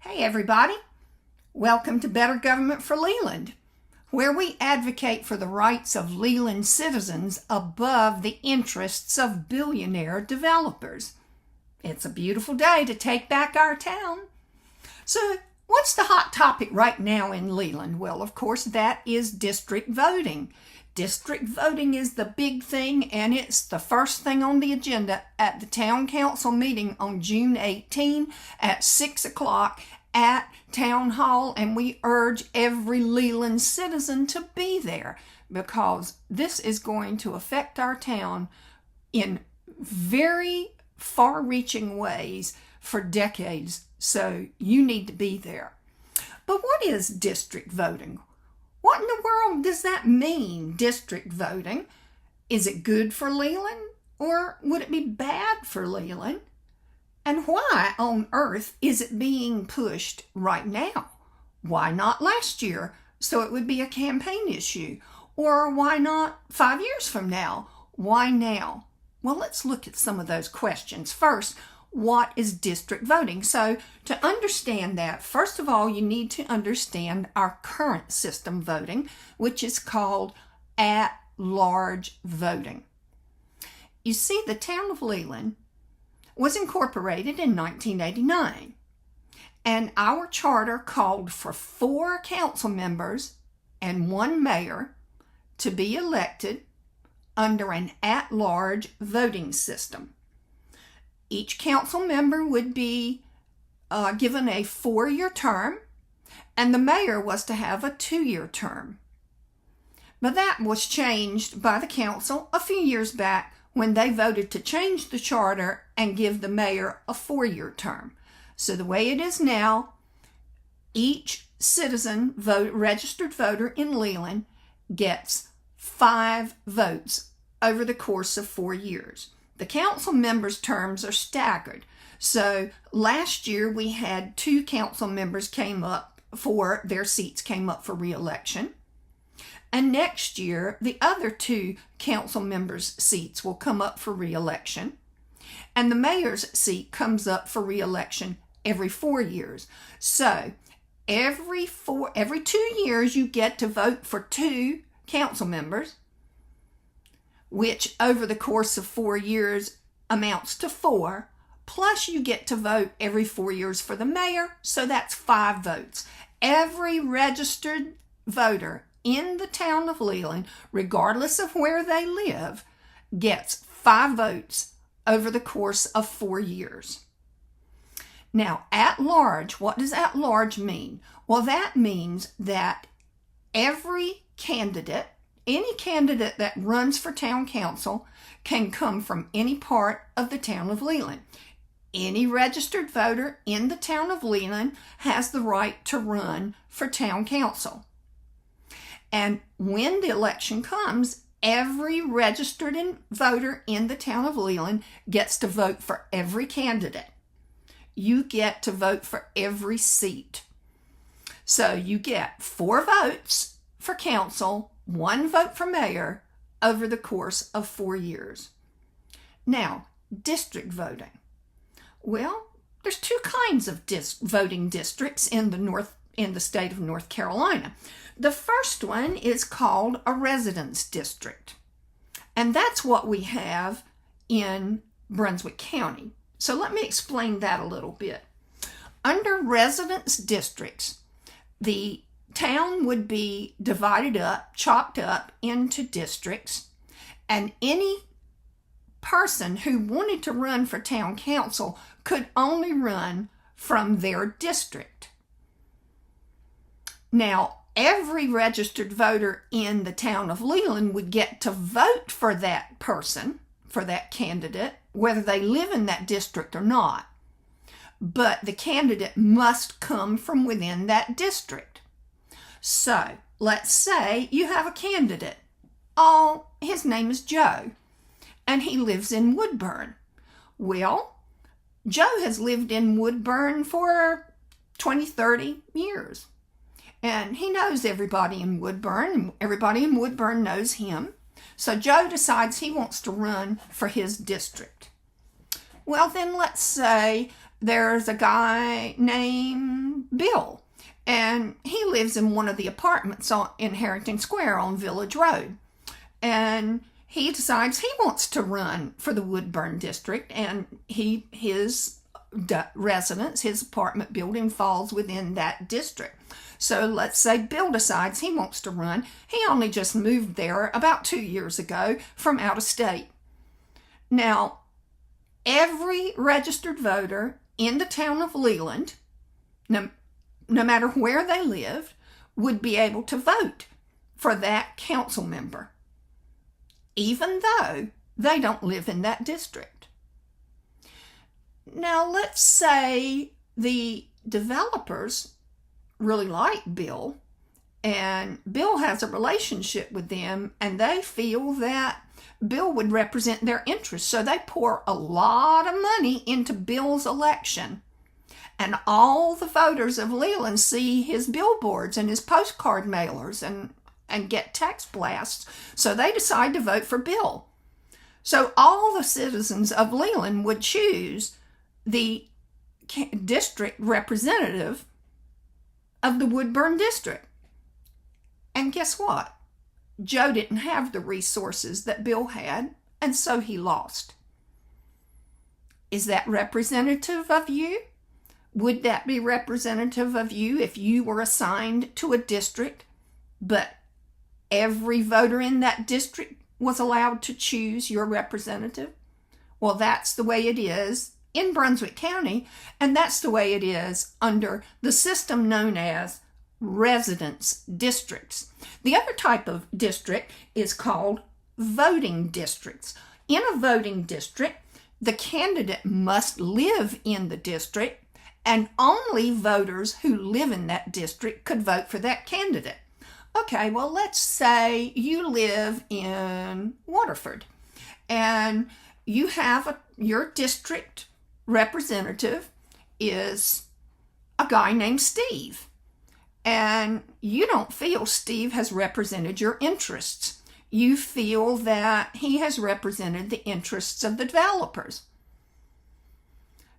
Hey everybody, welcome to Better Government for Leland, where we advocate for the rights of Leland citizens above the interests of billionaire developers. It's a beautiful day to take back our town. So what's the hot topic right now in Leland? Well, of course, that is district voting. District voting is the big thing, and it's the first thing on the agenda at the town council meeting on June 18 at 6 o'clock at Town Hall, and we urge every Leland citizen to be there because this is going to affect our town in very far-reaching ways for decades, so you need to be there. But what is district voting? What in the world does that mean, district voting? Is it good for Leland, or would it be bad for Leland? And why on earth is it being pushed right now? Why not last year, so it would be a campaign issue? Or why not 5 years from now? Why now? Well, let's look at some of those questions. First, what is district voting? So to understand that, first of all, you need to understand our current system voting, which is called at-large voting. You see, the town of Leland was incorporated in 1989, and our charter called for 4 council members and 1 mayor to be elected under an at-large voting system. Each council member would be given a 4-year term, and the mayor was to have a 2-year term. But that was changed by the council a few years back when they voted to change the charter and give the mayor a 4-year term. So the way it is now, each citizen registered voter in Leland gets 5 votes over the course of 4 years. The council members' terms are staggered. So last year we had 2 council members their seats came up for re-election. And next year, the other 2 council members' seats will come up for re-election. And the mayor's seat comes up for re-election every 4 years. So every 2 years you get to vote for 2 council members, which over the course of 4 years amounts to 4, plus you get to vote every 4 years for the mayor, so that's 5 votes. Every registered voter in the town of Leland, regardless of where they live, gets 5 votes over the course of 4 years. Now, at large, what does at large mean? Well, that means that every candidate, any candidate that runs for town council, can come from any part of the town of Leland. Any registered voter in the town of Leland has the right to run for town council. And when the election comes, every registered voter in the town of Leland gets to vote for every candidate. You get to vote for every seat. So you get 4 votes for council, 1 vote for mayor over the course of 4 years. Now, district voting. Well, there's 2 kinds of voting districts in the state of North Carolina. The first one is called a residence district, and that's what we have in Brunswick County. So let me explain that a little bit. Under residence districts, the town would be divided up, chopped up into districts, and any person who wanted to run for town council could only run from their district. Now, every registered voter in the town of Leland would get to vote for that person, for that candidate, whether they live in that district or not. But the candidate must come from within that district. So, let's say you have a candidate. Oh, his name is Joe, and he lives in Woodburn. Well, Joe has lived in Woodburn for 20, 30 years. And he knows everybody in Woodburn, and everybody in Woodburn knows him. So Joe decides he wants to run for his district. Well, then let's say there's a guy named Bill, and he lives in one of the apartments in Harrington Square on Village Road. And he decides he wants to run for the Woodburn District, and his residence, his apartment building, falls within that district. So let's say Bill decides he wants to run. He only just moved there about 2 years ago from out of state. Now, every registered voter in the town of Leland, no matter where they lived, would be able to vote for that council member, even though they don't live in that district. Now, let's say the developers really like Bill, and Bill has a relationship with them, and they feel that Bill would represent their interests. So they pour a lot of money into Bill's election. And all the voters of Leland see his billboards and his postcard mailers and get text blasts. So they decide to vote for Bill. So all the citizens of Leland would choose the district representative of the Woodburn District. And guess what? Joe didn't have the resources that Bill had, and so he lost. Is that representative of you? Would that be representative of you if you were assigned to a district, but every voter in that district was allowed to choose your representative? Well, that's the way it is in Brunswick County, and that's the way it is under the system known as residence districts. The other type of district is called voting districts. In a voting district, the candidate must live in the district, and only voters who live in that district could vote for that candidate. Okay, well, let's say you live in Waterford, and you have your district representative is a guy named Steve. And you don't feel Steve has represented your interests. You feel that he has represented the interests of the developers.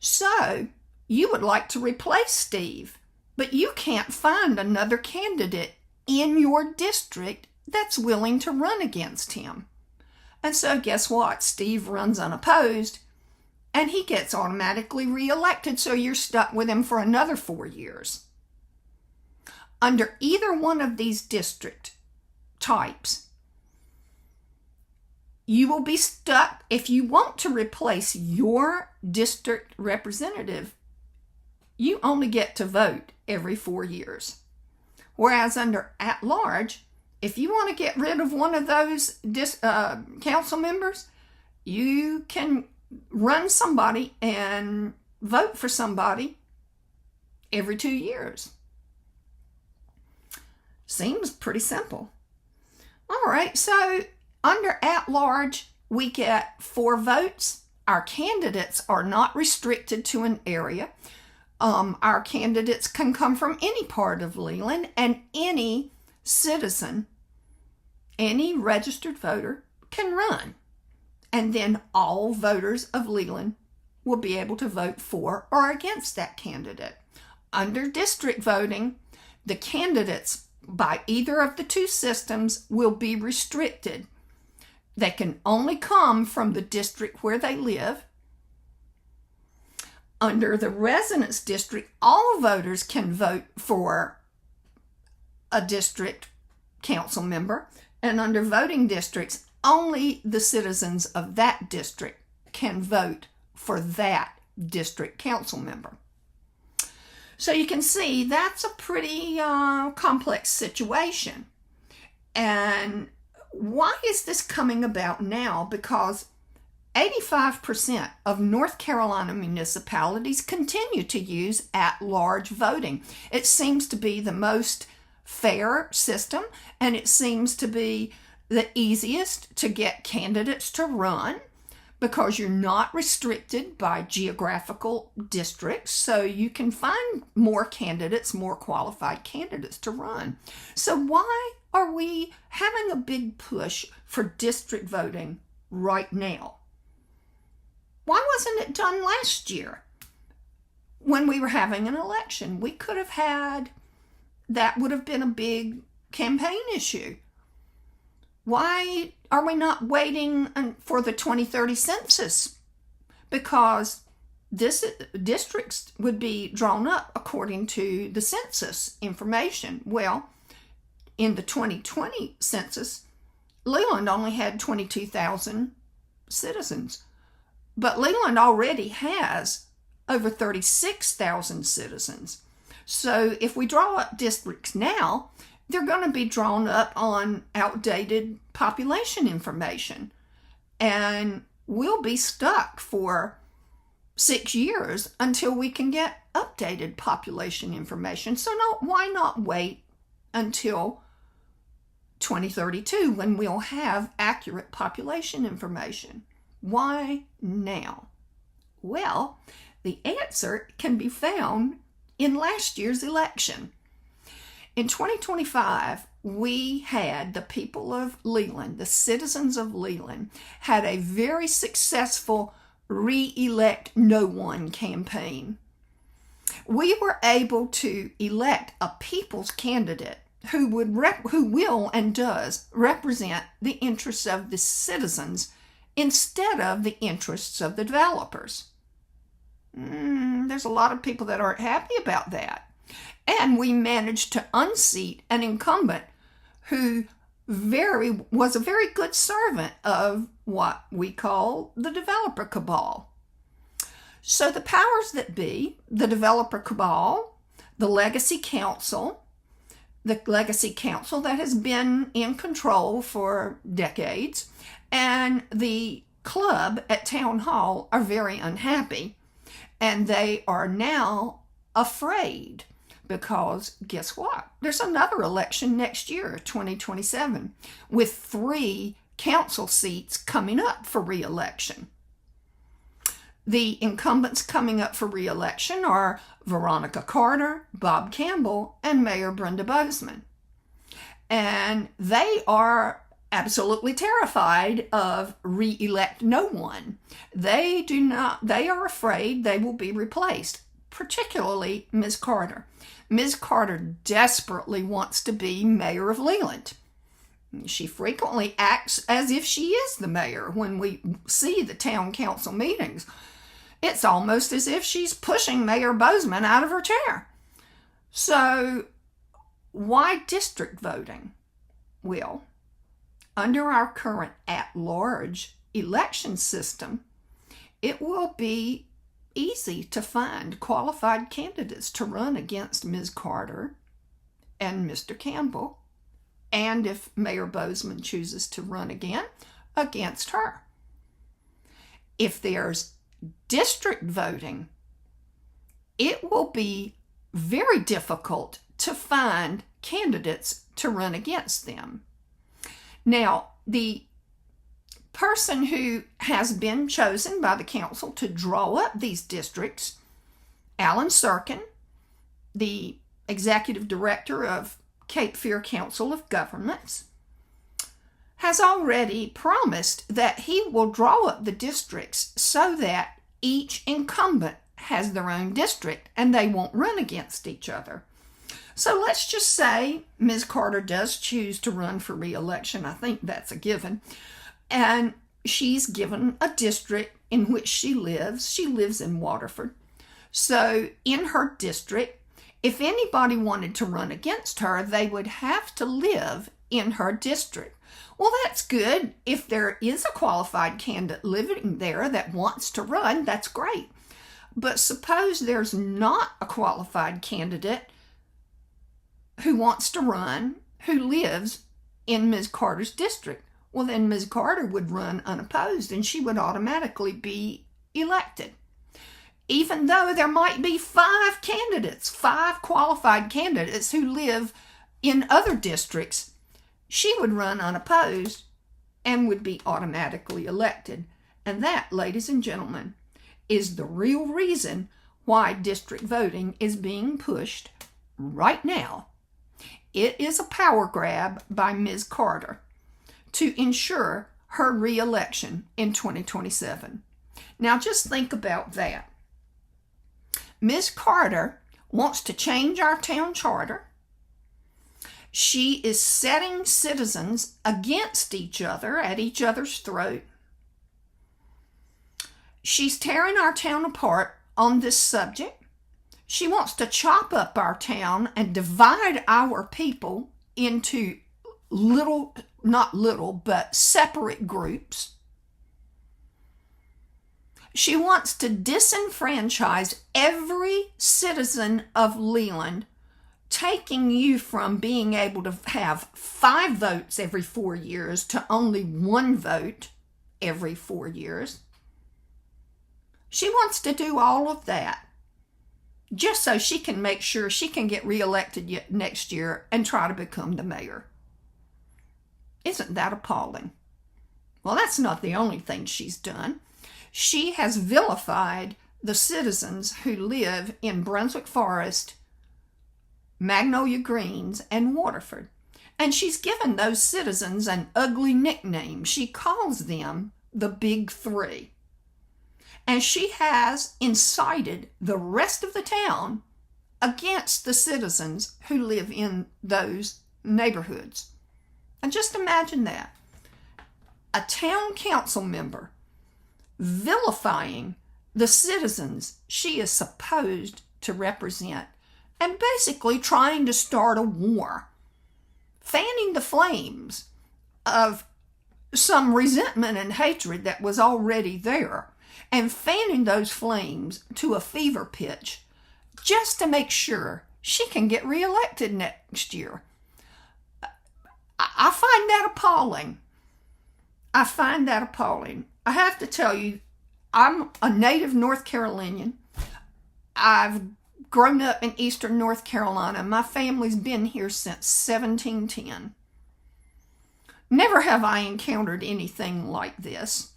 So you would like to replace Steve, but you can't find another candidate in your district that's willing to run against him. And so guess what? Steve runs unopposed, and he gets automatically reelected, so you're stuck with him for another 4 years. Under either one of these district types, you will be stuck. If you want to replace your district representative, you only get to vote every 4 years. Whereas under at-large, if you want to get rid of one of those council members, you can run somebody and vote for somebody every 2 years. Seems pretty simple. All right, so under at-large, we get 4 votes. Our candidates are not restricted to an area. Our candidates can come from any part of Leland, and any citizen, any registered voter can run. And then all voters of Leland will be able to vote for or against that candidate. Under district voting, the candidates by either of the two systems will be restricted. They can only come from the district where they live. Under the residence district, all voters can vote for a district council member, and under voting districts, only the citizens of that district can vote for that district council member. So you can see that's a pretty complex situation. And why is this coming about now? Because 85% of North Carolina municipalities continue to use at-large voting. It seems to be the most fair system, and it seems to be the easiest to get candidates to run because you're not restricted by geographical districts, so you can find more candidates, more qualified candidates to run. So why are we having a big push for district voting right now? Why wasn't it done last year? when we were having an election. We could have had, that would have been a big campaign issue. Why are we not waiting for the 2030 census? Because this districts would be drawn up according to the census information. Well, in the 2020 census, Leland only had 22,000 citizens, but Leland already has over 36,000 citizens. So if we draw up districts now, they're going to be drawn up on outdated population information, and we'll be stuck for 6 years until we can get updated population information. So why not wait until 2032 when we'll have accurate population information? Why now? Well, the answer can be found in last year's election. In 2025, we had the people of Leland, the citizens of Leland, had a very successful re-elect no one campaign. We were able to elect a people's candidate who will and does represent the interests of the citizens instead of the interests of the developers. There's a lot of people that aren't happy about that. And we managed to unseat an incumbent who was a very good servant of what we call the developer cabal. So the powers that be, the developer cabal, the legacy council that has been in control for decades, and the club at Town Hall are very unhappy. And they are now afraid because guess what? There's another election next year, 2027, with 3 council seats coming up for re-election. The incumbents coming up for re-election are Veronica Carter, Bob Campbell, and Mayor Brenda Bozeman. And they are absolutely terrified of re-elect no one. They are afraid they will be replaced, particularly Ms. Carter. Ms. Carter desperately wants to be mayor of Leland. She frequently acts as if she is the mayor when we see the town council meetings. It's almost as if she's pushing Mayor Bozeman out of her chair. So why district voting? Well, under our current at-large election system, it will be easy to find qualified candidates to run against Ms. Carter and Mr. Campbell, and if Mayor Bozeman chooses to run again, against her. If there's district voting, it will be very difficult to find candidates to run against them. Now, the person who has been chosen by the council to draw up these districts, Alan Serkin, the executive director of Cape Fear Council of Governments, has already promised that he will draw up the districts so that each incumbent has their own district and they won't run against each other. So let's just say Ms. Carter does choose to run for re-election. I think that's a given. And she's given a district in which she lives. She lives in Waterford. So in her district, if anybody wanted to run against her, they would have to live in her district. Well, that's good. If there is a qualified candidate living there that wants to run, that's great. But suppose there's not a qualified candidate who wants to run, who lives in Ms. Carter's district. Well, then Ms. Carter would run unopposed and she would automatically be elected. Even though there might be 5 qualified candidates who live in other districts, she would run unopposed and would be automatically elected. And that, ladies and gentlemen, is the real reason why district voting is being pushed right now. It is a power grab by Ms. Carter to ensure her re-election in 2027. Now just think about that. Ms. Carter wants to change our town charter. She is setting citizens against each other, at each other's throat. She's tearing our town apart on this subject. She wants to chop up our town and divide our people into but separate groups. She wants to disenfranchise every citizen of Leland, taking you from being able to have 5 votes every 4 years to only 1 vote every 4 years. She wants to do all of that just so she can make sure she can get reelected next year and try to become the mayor. Isn't that appalling? Well, that's not the only thing she's done. She has vilified the citizens who live in Brunswick Forest, Magnolia Greens, and Waterford. And she's given those citizens an ugly nickname. She calls them the Big Three. And she has incited the rest of the town against the citizens who live in those neighborhoods. And just imagine that. A town council member vilifying the citizens she is supposed to represent and basically trying to start a war, fanning the flames of some resentment and hatred that was already there, and fanning those flames to a fever pitch just to make sure she can get reelected next year. I find that appalling. I find that appalling. I have to tell you, I'm a native North Carolinian. I've grown up in eastern North Carolina. My family's been here since 1710. Never have I encountered anything like this.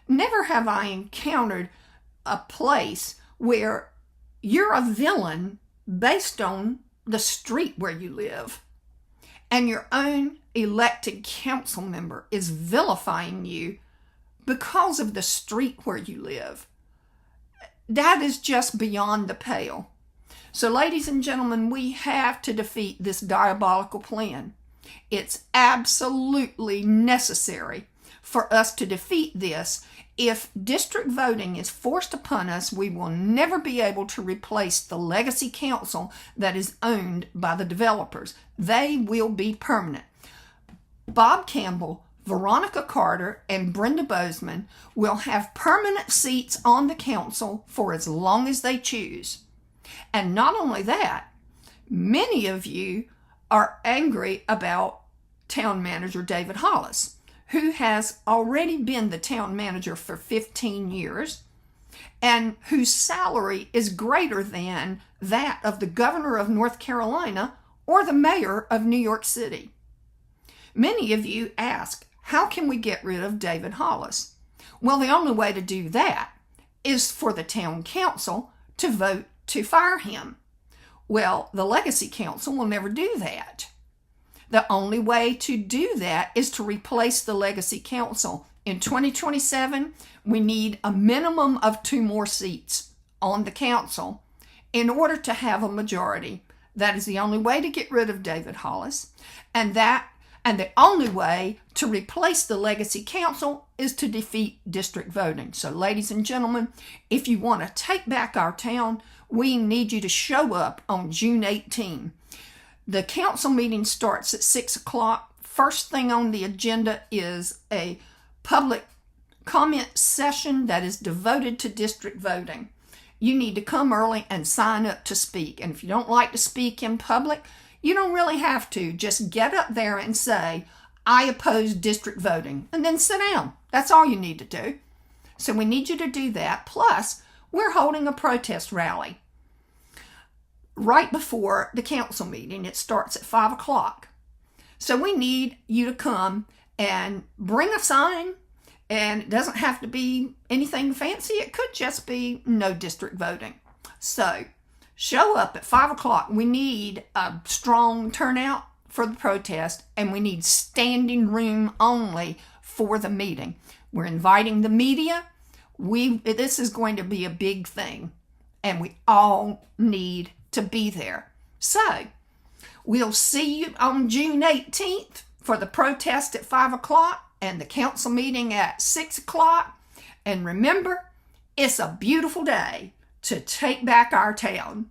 Never have I encountered a place where you're a villain based on the street where you live, and your own elected council member is vilifying you because of the street where you live. That is just beyond the pale. So, ladies and gentlemen, we have to defeat this diabolical plan. It's absolutely necessary for us to defeat this. If district voting is forced upon us, we will never be able to replace the legacy council that is owned by the developers. They will be permanent. Bob Campbell, Veronica Carter, and Brenda Bozeman will have permanent seats on the council for as long as they choose. And not only that, many of you are angry about town manager David Hollis, who has already been the town manager for 15 years and whose salary is greater than that of the governor of North Carolina or the mayor of New York City. Many of you ask, how can we get rid of David Hollis? Well, the only way to do that is for the town council to vote to fire him. Well, the legacy council will never do that. The only way to do that is to replace the legacy council. In 2027, we need a minimum of 2 more seats on the council in order to have a majority. That is the only way to get rid of David Hollis. And the only way to replace the legacy council is to defeat district voting. So, ladies and gentlemen, if you want to take back our town, we need you to show up on June 18. The council meeting starts at 6 o'clock. First thing on the agenda is a public comment session that is devoted to district voting. You need to come early and sign up to speak. And if you don't like to speak in public, you don't really have to. Just get up there and say, I oppose district voting, and then sit down. That's all you need to do. So we need you to do that. Plus, we're holding a protest rally right before the council meeting. It starts at 5 o'clock. So we need you to come and bring a sign, and it doesn't have to be anything fancy. It could just be no district voting. So show up at 5 o'clock. We need a strong turnout for the protest, and we need standing room only for the meeting. We're inviting the media. This is going to be a big thing. and we all need to be there. So, we'll see you on June 18th for the protest at 5 o'clock and the council meeting at 6 o'clock. And remember, it's a beautiful day to take back our town.